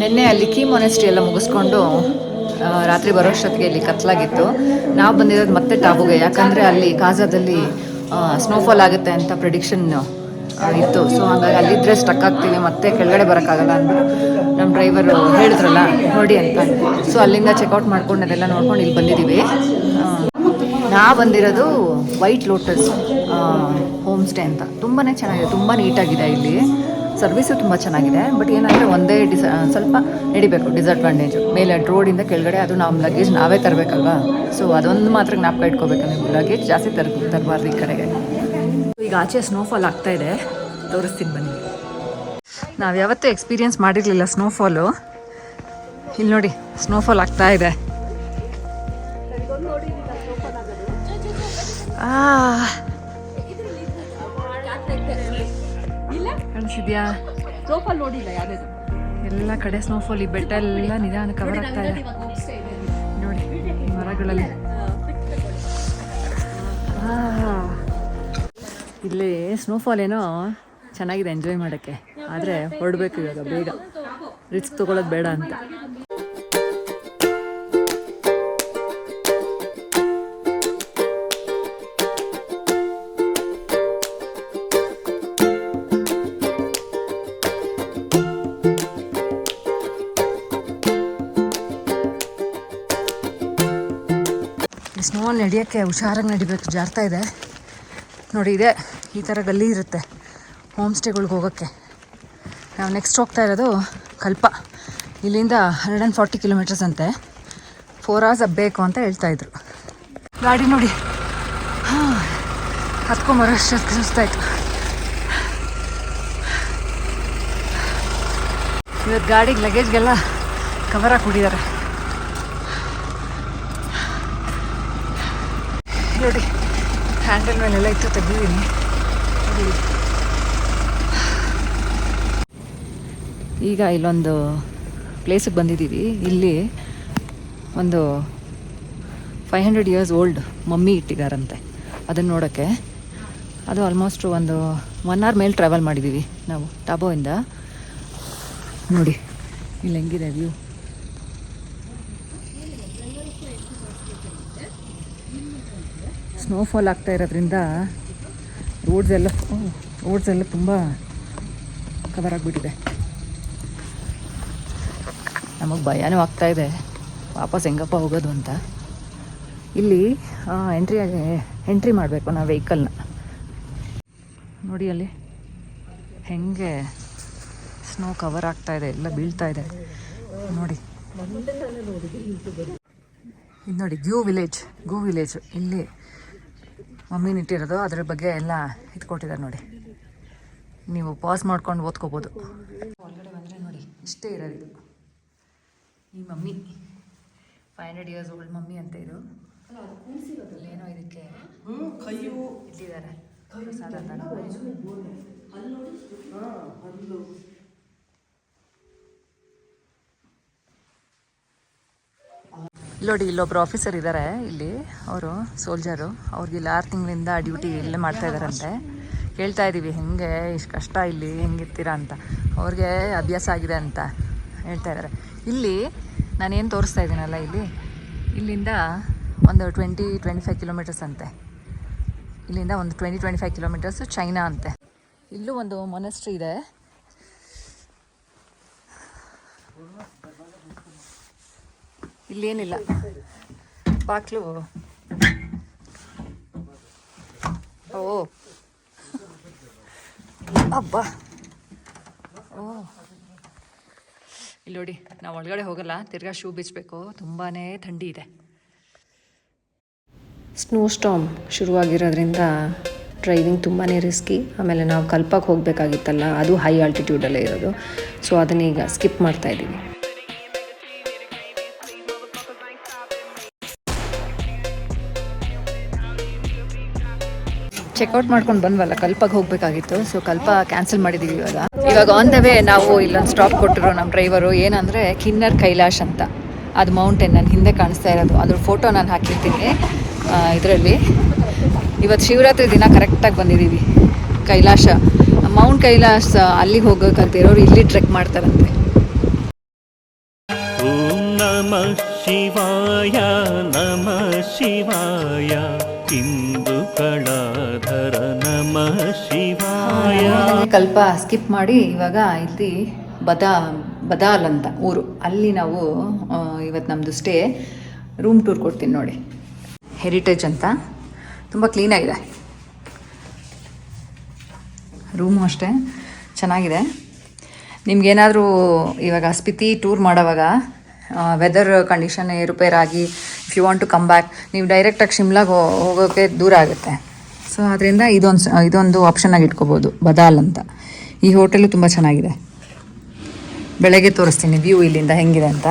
ನಿನ್ನೆ ಅಲ್ಲಿ key monastery ಎಲ್ಲ ಮುಗಿಸ್ಕೊಂಡು ರಾತ್ರಿ ಬರೋಷ್ಟೊತ್ತಿಗೆ ಇಲ್ಲಿ ಕತ್ಲಾಗಿತ್ತು. ನಾವು ಬಂದಿರೋದು ಮತ್ತೆ ಟಾಬುಗೆ, ಯಾಕಂದರೆ ಅಲ್ಲಿ ಕಾಜಾದಲ್ಲಿ ಸ್ನೋಫಾಲ್ ಆಗುತ್ತೆ ಅಂತ ಪ್ರಿಡಿಕ್ಷನ್ ಇತ್ತು. ಸೊ ಹಾಗಾಗಿ ಅಲ್ಲಿದ್ದರೆ ಸ್ಟಕ್ ಆಗ್ತೀವಿ, ಮತ್ತೆ ಕೆಳಗಡೆ ಬರೋಕ್ಕಾಗಲ್ಲ ಅಂದ್ಬಿಟ್ಟು ನಮ್ಮ ಡ್ರೈವರು ಹೇಳಿದ್ರಲ್ಲ ನೋಡಿ ಅಂತ. ಸೊ ಅಲ್ಲಿಂದ ಚೆಕ್ಔಟ್ ಮಾಡ್ಕೊಂಡು ಅದೆಲ್ಲ ನೋಡ್ಕೊಂಡು ಇಲ್ಲಿ ಬಂದಿದ್ದೀವಿ. ನಾವು ಬಂದಿರೋದು ವೈಟ್ ಲೋಟಸ್ ಹೋಮ್ ಸ್ಟೇ ಅಂತ. ತುಂಬಾ ಚೆನ್ನಾಗಿದೆ, ತುಂಬ ನೀಟಾಗಿದೆ. ಇಲ್ಲಿ ಸರ್ವಿಸು ತುಂಬ ಚೆನ್ನಾಗಿದೆ. ಬಟ್ ಏನಂದರೆ ಒಂದೇ ಸ್ವಲ್ಪ ನಡಿಬೇಕು ಡಿಸಡ್ವಾಂಟೇಜು, ಮೇಲೆ ರೋಡಿಂದ ಕೆಳಗಡೆ ಅದು ನಮ್ಮ ಲಗೇಜ್ ನಾವೇ ತರಬೇಕಲ್ವಾ. ಸೊ ಅದೊಂದು ಮಾತ್ರ ಜ್ಞಾಪಕ ಇಟ್ಕೋಬೇಕು, ನೀವು ಲಗೇಜ್ ಜಾಸ್ತಿ ತರಬಾರ್ದು ಈ ಕಡೆಗೆ. ಈಗ ಆಚೆ ಸ್ನೋಫಾಲ್ ಆಗ್ತಾಯಿದೆ, ತೋರಿಸ್ತೀನಿ ಬನ್ನಿ. ನಾವು ಯಾವತ್ತೂ ಎಕ್ಸ್ಪೀರಿಯೆನ್ಸ್ ಮಾಡಿರಲಿಲ್ಲ ಸ್ನೋಫಾಲು. ಇಲ್ಲಿ ನೋಡಿ ಸ್ನೋಫಾಲ್ ಆಗ್ತಾ ಇದೆ. ಕಾಣಿಸಿದ್ಯಾ? ಸ್ನೋಫಾಲ್ ನೋಡಿಲ್ಲ ಯಾರು? ಎಲ್ಲ ಕಡೆ ಸ್ನೋಫಾಲ್. ಈ ಬೆಟ್ಟ ಎಲ್ಲ ನಿಧಾನ ಕವರ್ ಆಗ್ತಾ ಇದೆ ನೋಡಿ ಮರಗಳಲ್ಲಿ. ಇಲ್ಲಿ ಸ್ನೋಫಾಲ್ ಏನೋ ಚೆನ್ನಾಗಿದೆ ಎಂಜಾಯ್ ಮಾಡೋಕ್ಕೆ, ಆದರೆ ಹೊರಡಬೇಕು ಇವಾಗ ಬೇಗ, ರಿಸ್ಕ್ ತೊಗೊಳ್ಳೋದು ಬೇಡ ಅಂತ. ಸ್ನೋವಲ್ಲಿ ನಡೆಯೋಕ್ಕೆ ಹುಷಾರಾಗಿ ನಡಿಬೇಕು, ಜಾರ್ತಾ ಇದೆ ನೋಡಿ. ಇದೆ ಈ ಥರ ಗಲ್ಲಿ ಇರುತ್ತೆ ಹೋಮ್ ಸ್ಟೇಗಳ್ಗೆ ಹೋಗೋಕ್ಕೆ. ನಾವು ನೆಕ್ಸ್ಟ್ ಹೋಗ್ತಾ ಇರೋದು ಕಲ್ಪ. ಇಲ್ಲಿಂದ 140 ಕಿಲೋಮೀಟರ್ಸ್ ಅಂತೆ, 4 hours ಬೇಕು ಅಂತ ಹೇಳ್ತಾಯಿದ್ರು. ಗಾಡಿ ನೋಡಿ ಹತ್ಕೊಂಬರೋ ಅಷ್ಟೊತ್ತಿಗೆ ಸುಸ್ತಾಯಿತು. ಇವತ್ತು ಗಾಡಿಗೆ ಲಗೇಜ್ಗೆಲ್ಲ ಕವರ್ ಹಾಕ್ಬಿಟ್ಟಿದ್ದಾರೆ ನೋಡಿ. ಹ್ಯಾಂಡಲ್ ಮೇಲೆಲ್ಲ ಇತ್ತು, ತೆಗೆದಿದ್ದೀನಿ ನೋಡಿ. ಈಗ ಇಲ್ಲೊಂದು ಪ್ಲೇಸಿಗೆ ಬಂದಿದ್ದೀವಿ. ಇಲ್ಲಿ ಒಂದು 500 years ಓಲ್ಡ್ ಮಮ್ಮಿ ಇಟ್ಟಿದ್ದಾರಂತೆ, ಅದನ್ನು ನೋಡೋಕ್ಕೆ. ಅದು ಆಲ್ಮೋಸ್ಟ್ ಒಂದು 1 hour ಮೇಲೆ ಟ್ರಾವೆಲ್ ಮಾಡಿದ್ದೀವಿ ನಾವು ಟಾಬೋಯಿಂದ. ನೋಡಿ ಇಲ್ಲಿ ಹೆಂಗಿದೆ ವ್ಯೂ. ಸ್ನೋಫಾಲ್ ಆಗ್ತಾ ಇರೋದ್ರಿಂದ ರೋಡ್ಸ್ ಎಲ್ಲ ತುಂಬ ಕವರ್ ಆಗಿಬಿಟ್ಟಿದೆ. ನಮಗೆ ಭಯನೂ ಆಗ್ತಾಯಿದೆ, ವಾಪಸ್ ಹೆಂಗಪ್ಪ ಹೋಗೋದು ಅಂತ. ಇಲ್ಲಿ ಎಂಟ್ರಿ ಮಾಡಬೇಕು ನಾವು ವೆಹಿಕಲ್ನ. ನೋಡಿ ಅಲ್ಲಿ ಹೆಂಗೆ ಸ್ನೋ ಕವರ್ ಆಗ್ತಾಯಿದೆ, ಎಲ್ಲ ಬೀಳ್ತಾ ಇದೆ ನೋಡಿ. ಇದು ನೋಡಿ ಗೋ ವಿಲೇಜ್ ಇಲ್ಲಿ ಮಮ್ಮಿನ ಇಟ್ಟಿರೋದು. ಅದ್ರ ಬಗ್ಗೆ ಎಲ್ಲ ಇಟ್ಕೊಟ್ಟಿದ್ದಾರೆ ನೋಡಿ, ನೀವು ಪಾಸ್ ಮಾಡ್ಕೊಂಡು ಓದ್ಕೋಬೋದು. ಒಳಗಡೆ ಬಂದರೆ ನೋಡಿ ಇಷ್ಟೇ ಇರೋದು ಈ ಮಮ್ಮಿ. 500 years ಓಲ್ಡ್ ಮಮ್ಮಿ ಅಂತ ಇದು. ಏನೋ ಇದಕ್ಕೆ ಇಟ್ಟಿದ್ದಾರೆ ಪ್ರಸಾದ ಅಂತ. ನೋಡಿ ಇಲ್ಲೊಬ್ರು ಆಫೀಸರ್ ಇದ್ದಾರೆ ಇಲ್ಲಿ, ಅವರು ಸೋಲ್ಜರು. ಅವ್ರಿಗೆ ಇಲ್ಲಿ 6 ತಿಂಗಳಿಂದ ಡ್ಯೂಟಿ ಇಲ್ಲೇ ಮಾಡ್ತಾ ಇದ್ದಾರಂತೆ. ಕೇಳ್ತಾ ಇದ್ದೀವಿ ಹೆಂಗೆ ಇಷ್ಟು ಕಷ್ಟ ಇಲ್ಲಿ ಹೆಂಗಿರ್ತೀರಾ ಅಂತ. ಅವ್ರಿಗೆ ಅಭ್ಯಾಸ ಆಗಿದೆ ಅಂತ ಹೇಳ್ತಾ ಇದ್ದಾರೆ. ಇಲ್ಲಿ ನಾನೇನು ತೋರಿಸ್ತಾ ಇದ್ದೀನಲ್ಲ, ಇಲ್ಲಿಂದ ಒಂದು 20-25 ಕಿಲೋಮೀಟರ್ಸ್ ಅಂತೆ. ಇಲ್ಲಿಂದ ಒಂದು 20-25 ಕಿಲೋಮೀಟರ್ಸು ಚೈನಾ ಅಂತೆ. ಇಲ್ಲೂ ಒಂದು ಮೊನೆಸ್ಟ್ರಿ ಇದೆ. ಇಲ್ಲೇನಿಲ್ಲ, ಬಾಕ್ಲು. ಓ ಅಬ್ಬಾ, ಓ ಇಲ್ಲಿ ನೋಡಿ. ನಾವು ಒಳಗಡೆ ಹೋಗಲ್ಲ, ತಿರ್ಗಾ ಶೂ ಬಿಚ್ಚಬೇಕು, ತುಂಬಾ ಥಂಡಿ ಇದೆ. ಸ್ನೋ ಸ್ಟಾರ್ಮ್ ಶುರುವಾಗಿರೋದ್ರಿಂದ ಡ್ರೈವಿಂಗ್ ತುಂಬಾ ರಿಸ್ಕಿ. ಆಮೇಲೆ ನಾವು ಕಲ್ಪಕ್ಕೆ ಹೋಗಬೇಕಾಗಿತ್ತಲ್ಲ, ಅದು ಹೈ ಆಲ್ಟಿಟ್ಯೂಡಲ್ಲೇ ಇರೋದು. ಸೊ ಅದನ್ನೀಗ ಸ್ಕಿಪ್ ಮಾಡ್ತಾಯಿದ್ದೀವಿ. ಚೆಕ್ಔಟ್ ಮಾಡ್ಕೊಂಡು ಬಂದ್ವಲ್ಲ, ಕಲ್ಪಗೆ ಹೋಗಬೇಕಾಗಿತ್ತು. ಸೊ ಕಲ್ಪ ಕ್ಯಾನ್ಸಲ್ ಮಾಡಿದ್ದೀವಿ. ಇವಾಗ ಆನ್ ದ ವೇ ನಾವು ಇಲ್ಲೊಂದು ಸ್ಟಾಪ್ ಕೊಟ್ಟರು ನಮ್ಮ ಡ್ರೈವರು. ಏನಂದರೆ ಕಿನ್ನರ್ ಕೈಲಾಶ್ ಅಂತ, ಅದು ಮೌಂಟೇನ್ ನನ್ನ ಹಿಂದೆ ಕಾಣಿಸ್ತಾ ಇರೋದು. ಅದ್ರ ಫೋಟೋ ನಾನು ಹಾಕಿರ್ತೀನಿ ಇದರಲ್ಲಿ. ಇವತ್ತು ಶಿವರಾತ್ರಿ ದಿನ ಕರೆಕ್ಟಾಗಿ ಬಂದಿದ್ದೀವಿ ಕೈಲಾಶ, ಮೌಂಟ್ ಕೈಲಾಶ್. ಅಲ್ಲಿಗೆ ಹೋಗೋಕ್ಕಂತಿರೋರು ಇಲ್ಲಿ ಟ್ರೆಕ್ ಮಾಡ್ತಾರಂತೆ. ಶಿವಾಯ ನಮಃ ಶಿವಾಯ ಇಂದು ಕಳಾಧರ ನಮಃ ಶಿವಾಯ. ಕಲ್ಪ ಸ್ಕಿಪ್ ಮಾಡಿ ಇವಾಗ ಇಲ್ಲಿ ಬದಾಲ್ ಅಂತ ಊರು, ಅಲ್ಲಿ ನಾವು ಇವತ್ತು ನಮ್ಮದು ಸ್ಟೇ. ರೂಮ್ ಟೂರ್ ಕೊಡ್ತೀನಿ ನೋಡಿ. ಹೆರಿಟೇಜ್ ಅಂತ ತುಂಬ ಕ್ಲೀನಾಗಿದೆ, ರೂಮು ಅಷ್ಟೇ ಚೆನ್ನಾಗಿದೆ. ನಿಮ್ಗೇನಾದರೂ ಇವಾಗ ಸ್ಪಿತಿ ಟೂರ್ ಮಾಡೋವಾಗ ವೆದರ್ ಕಂಡೀಷನ್ ಏರುಪೇರಾಗಿ if you want to come back, ನೀವು ಡೈರೆಕ್ಟಾಗಿ ಶಿಮ್ಲಾಗೆ ಹೋಗೋಕ್ಕೆ ದೂರ ಆಗುತ್ತೆ. ಸೊ ಅದರಿಂದ ಇದೊಂದು ಆಪ್ಷನ್ನಾಗಿ ಇಟ್ಕೋಬೋದು, ಬದಾಲ್ ಅಂತ. ಈ ಹೋಟೆಲು ತುಂಬ ಚೆನ್ನಾಗಿದೆ. ಬೆಳಗ್ಗೆ ತೋರಿಸ್ತೀನಿ ವ್ಯೂ ಇಲ್ಲಿಂದ ಹೆಂಗಿದೆ ಅಂತ.